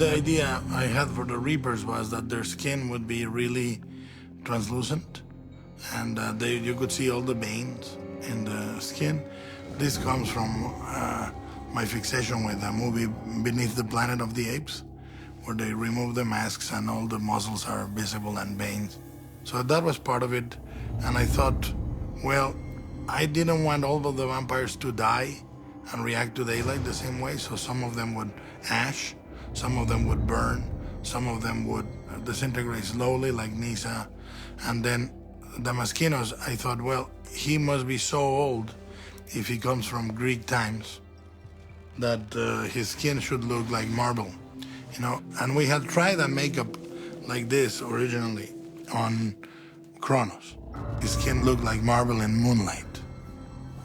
The idea I had for the Reapers was that their skin would be really translucent, and you could see all the veins in the skin. This comes from my fixation with the movie Beneath the Planet of the Apes, where they remove the masks and all the muscles are visible and veins. So that was part of it, and I thought, well, I didn't want all of the vampires to die and react to daylight the same way, so some of them would ash, some of them would burn, some of them would disintegrate slowly like Nisa, and then the Maskinos, I thought, well, he must be so old if he comes from Greek times that his skin should look like marble, you know. And we had tried a makeup like this originally on Kronos. His skin looked like marble in moonlight,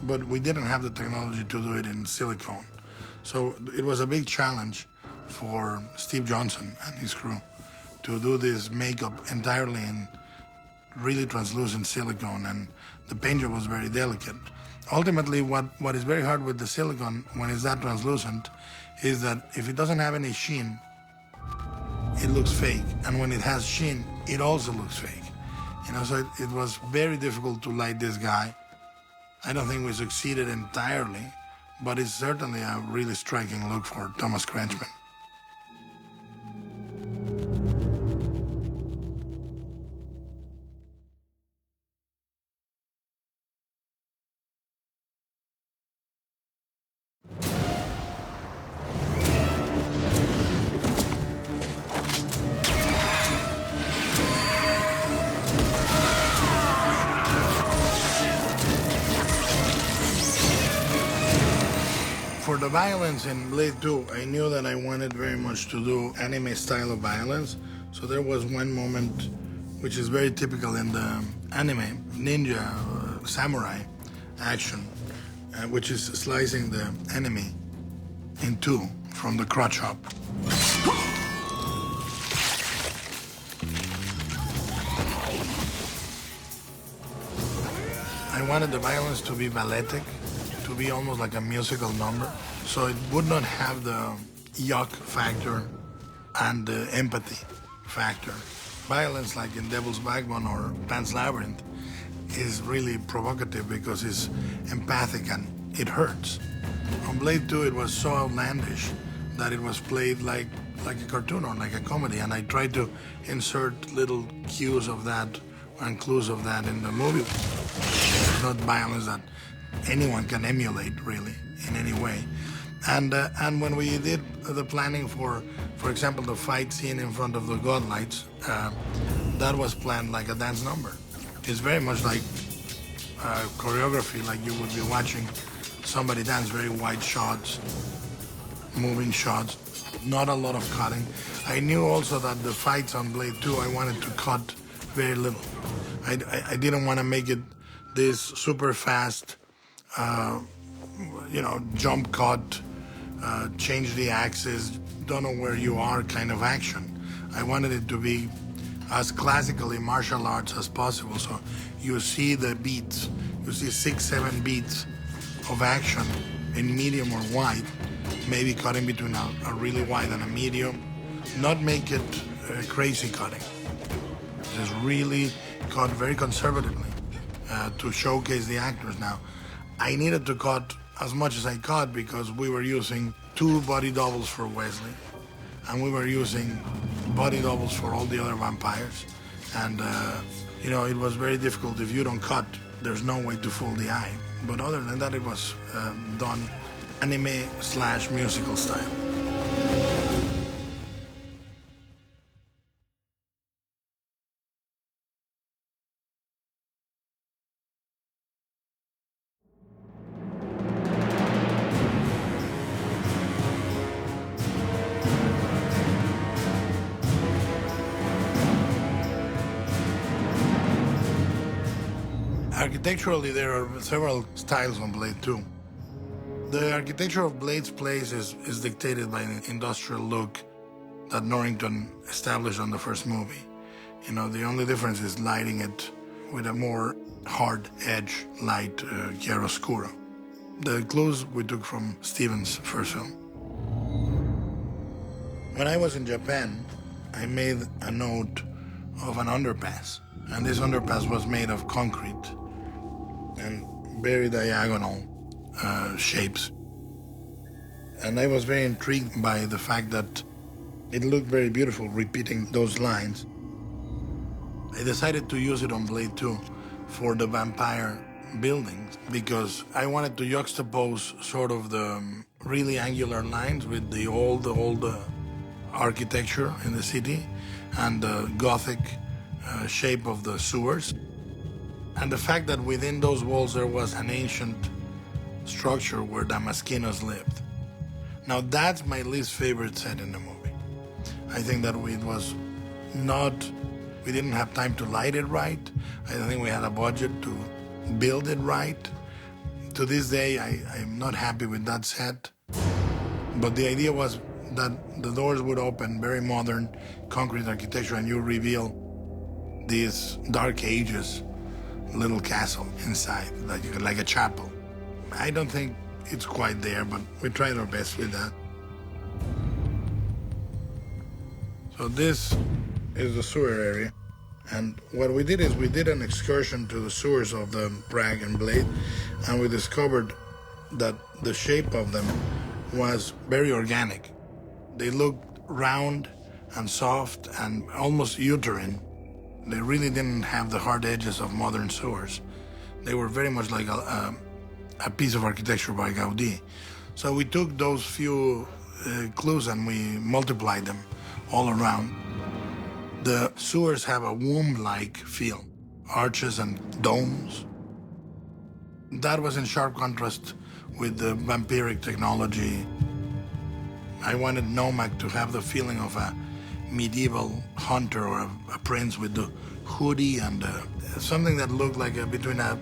but we didn't have the technology to do it in silicone. So it was a big challenge for Steve Johnson and his crew to do this makeup entirely in really translucent silicone, and the paint job was very delicate. Ultimately, what is very hard with the silicone when it's that translucent is that if it doesn't have any sheen, it looks fake, and when it has sheen, it also looks fake. You know, so it was very difficult to light this guy. I don't think we succeeded entirely, but it's certainly a really striking look for Thomas Kretschmann. For the violence in Blade 2, I knew that I wanted very much to do anime style of violence. So there was one moment which is very typical in the anime, ninja, samurai action, which is slicing the enemy in two from the crotch up. I wanted the violence to be balletic, to be almost like a musical number, so it would not have the yuck factor and the empathy factor. Violence, like in Devil's Backbone or Pan's Labyrinth, is really provocative because it's empathic and it hurts. On Blade 2, it was so outlandish that it was played like a cartoon or like a comedy, and I tried to insert little cues of that and clues of that in the movie. It's not violence that anyone can emulate, really, in any way. And when we did the planning for example, the fight scene in front of the godlights, that was planned like a dance number. It's very much like choreography, like you would be watching somebody dance, very wide shots, moving shots, not a lot of cutting. I knew also that the fights on Blade 2, I wanted to cut very little. I didn't want to make it this super fast, jump cut, change the axis, don't know where you are kind of action. I wanted it to be as classically martial arts as possible. So you see the beats, you see 6-7 beats of action in medium or wide, maybe cutting between a really wide and a medium. Not make it crazy cutting. Just really cut very conservatively to showcase the actors. Now, I needed to cut as much as I cut because we were using 2 body doubles for Wesley, and we were using body doubles for all the other vampires. And, it was very difficult. If you don't cut, there's no way to fool the eye. But other than that, it was done anime/musical style. Architecturally, there are several styles on Blade 2. The architecture of Blade's place is dictated by the industrial look that Norrington established on the first movie. The only difference is lighting it with a more hard edge light, chiaroscuro. The clues we took from Steven's first film. When I was in Japan, I made a note of an underpass. And this underpass was made of concrete and very diagonal shapes. And I was very intrigued by the fact that it looked very beautiful repeating those lines. I decided to use it on Blade 2 for the vampire buildings because I wanted to juxtapose sort of the really angular lines with the old architecture in the city and the Gothic shape of the sewers. And the fact that within those walls there was an ancient structure where Damascenos lived. Now that's my least favorite set in the movie. I think that we didn't have time to light it right. I don't think we had a budget to build it right. To this day, I'm not happy with that set. But the idea was that the doors would open, very modern concrete architecture, and you reveal this Dark Ages little castle inside, like a chapel. I don't think it's quite there, but we tried our best with that. So this is the sewer area. And what we did is we did an excursion to the sewers of the Prague and Blade, and we discovered that the shape of them was very organic. They looked round and soft and almost uterine. They really didn't have the hard edges of modern sewers. They were very much like a piece of architecture by Gaudí. So we took those few clues and we multiplied them all around. The sewers have a womb-like feel, arches and domes. That was in sharp contrast with the vampiric technology. I wanted Nomak to have the feeling of a medieval hunter or a prince with the hoodie and something that looked like between a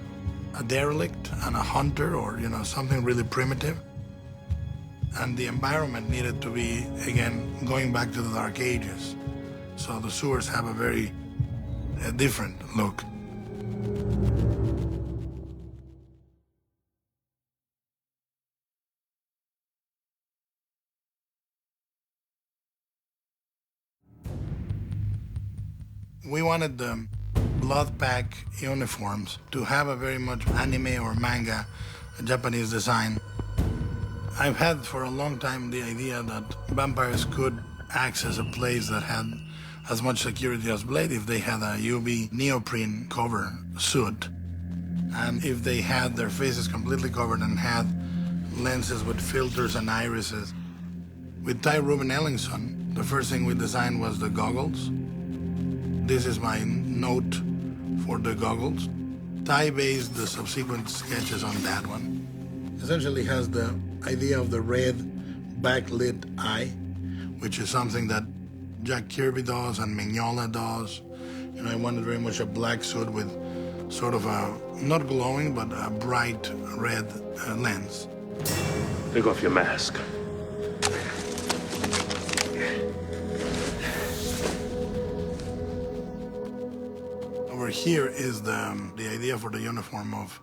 derelict and a hunter, or something really primitive. And the environment needed to be, again, going back to the Dark Ages. So the sewers have a very different look. We wanted the blood pack uniforms to have a very much anime or manga Japanese design. I've had for a long time the idea that vampires could access a place that had as much security as Blade if they had a UV neoprene cover suit, and if they had their faces completely covered and had lenses with filters and irises. With Ty Ruben Ellingson, the first thing we designed was the goggles. This is my note for the goggles. Ty based the subsequent sketches on that one. Essentially has the idea of the red backlit eye, which is something that Jack Kirby does and Mignola does. I wanted very much a black suit with sort of a, not glowing, but a bright red lens. Take off your mask. Over here is the idea for the uniform of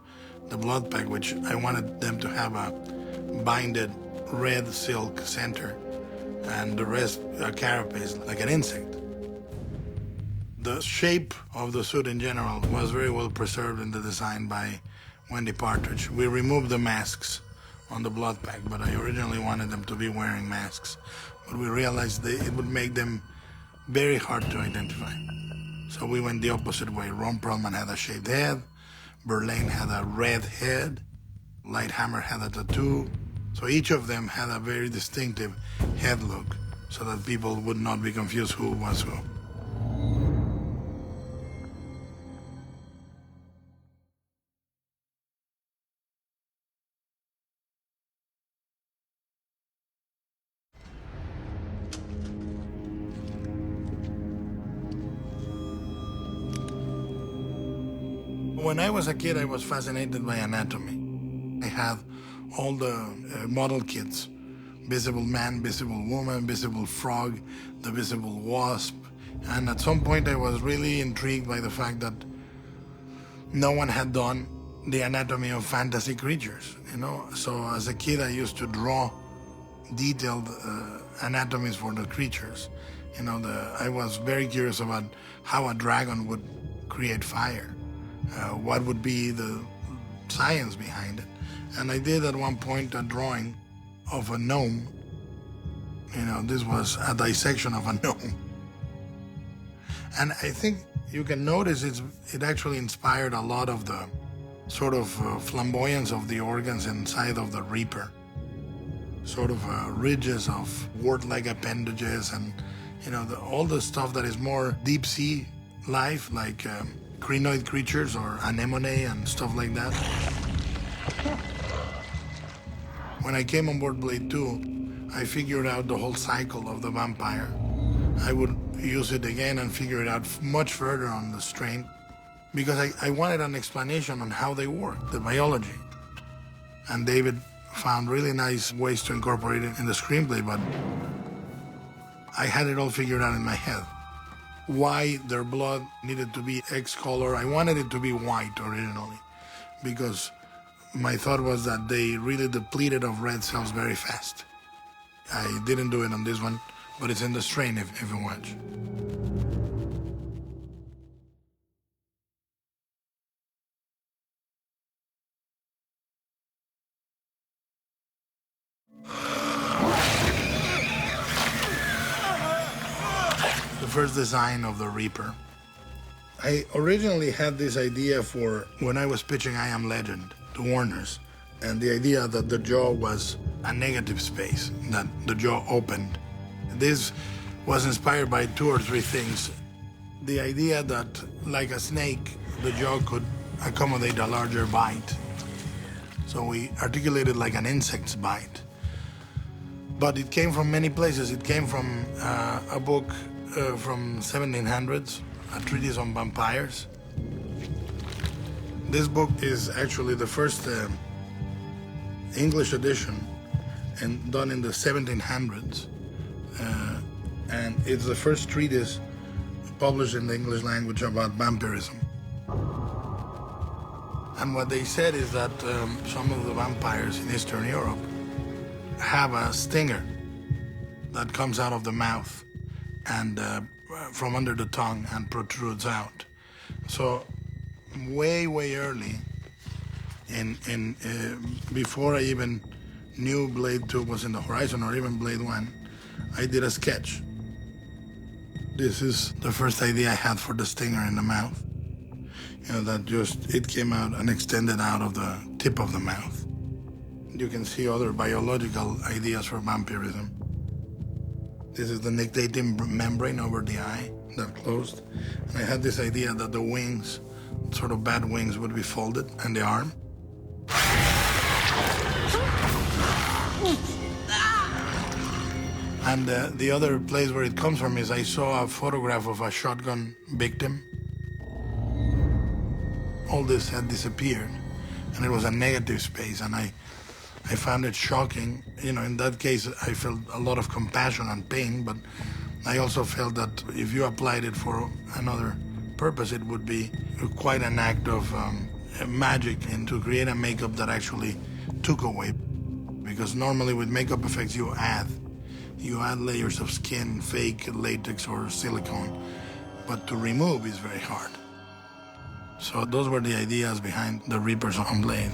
the Blood Pack, which I wanted them to have a binded red silk center and the rest a carapace like an insect. The shape of the suit in general was very well preserved in the design by Wendy Partridge. We removed the masks on the Blood Pack, but I originally wanted them to be wearing masks. But we realized it would make them very hard to identify. So we went the opposite way. Ron Perlman had a shaved head, Verlaine had a red head, Lighthammer had a tattoo. So each of them had a very distinctive head look so that people would not be confused who was who. When I was a kid, I was fascinated by anatomy. I had all the model kits: Visible Man, Visible Woman, Visible Frog, the Visible Wasp. And at some point I was really intrigued by the fact that no one had done the anatomy of fantasy creatures, So as a kid I used to draw detailed anatomies for the creatures. I was very curious about how a dragon would create fire. What would be the science behind it? And I did at one point a drawing of a gnome. This was a dissection of a gnome. And I think you can notice it actually inspired a lot of the sort of flamboyance of the organs inside of the Reaper. Sort of ridges of wart-like appendages and, all the stuff that is more deep-sea life, like crinoid creatures or anemone and stuff like that. When I came on board Blade 2, I figured out the whole cycle of the vampire. I would use it again and figure it out much further on the strain, because I wanted an explanation on how they work, the biology. And David found really nice ways to incorporate it in the screenplay, but I had it all figured out in my head. Why their blood needed to be X color. I wanted it to be white originally, because my thought was that they really depleted of red cells very fast. I didn't do it on this one, but it's in the strain if you watch. The first design of the Reaper. I originally had this idea for when I was pitching I Am Legend to Warner's, and the idea that the jaw was a negative space, that the jaw opened. This was inspired by 2 or 3 things. The idea that, like a snake, the jaw could accommodate a larger bite. So we articulated like an insect's bite. But it came from many places. It came from a book from 1700s, a treatise on vampires. This book is actually the first English edition and done in the 1700s. And it's the first treatise published in the English language about vampirism. And what they said is that some of the vampires in Eastern Europe have a stinger that comes out of the mouth and from under the tongue and protrudes out. So way early, before I even knew Blade 2 was in the horizon, or even Blade 1, I did a sketch. This is the first idea I had for the stinger in the mouth. It came out and extended out of the tip of the mouth. You can see other biological ideas for vampirism. This is the nictitating membrane over the eye that closed. And I had this idea that the wings, sort of bat wings, would be folded, and the arm. And the other place where it comes from is I saw a photograph of a shotgun victim. All this had disappeared, and it was a negative space, and I found it shocking. In that case, I felt a lot of compassion and pain, but I also felt that if you applied it for another purpose, it would be quite an act of magic, and to create a makeup that actually took away. Because normally with makeup effects, you add layers of skin, fake latex or silicone, but to remove is very hard. So those were the ideas behind the Reapers on Blade.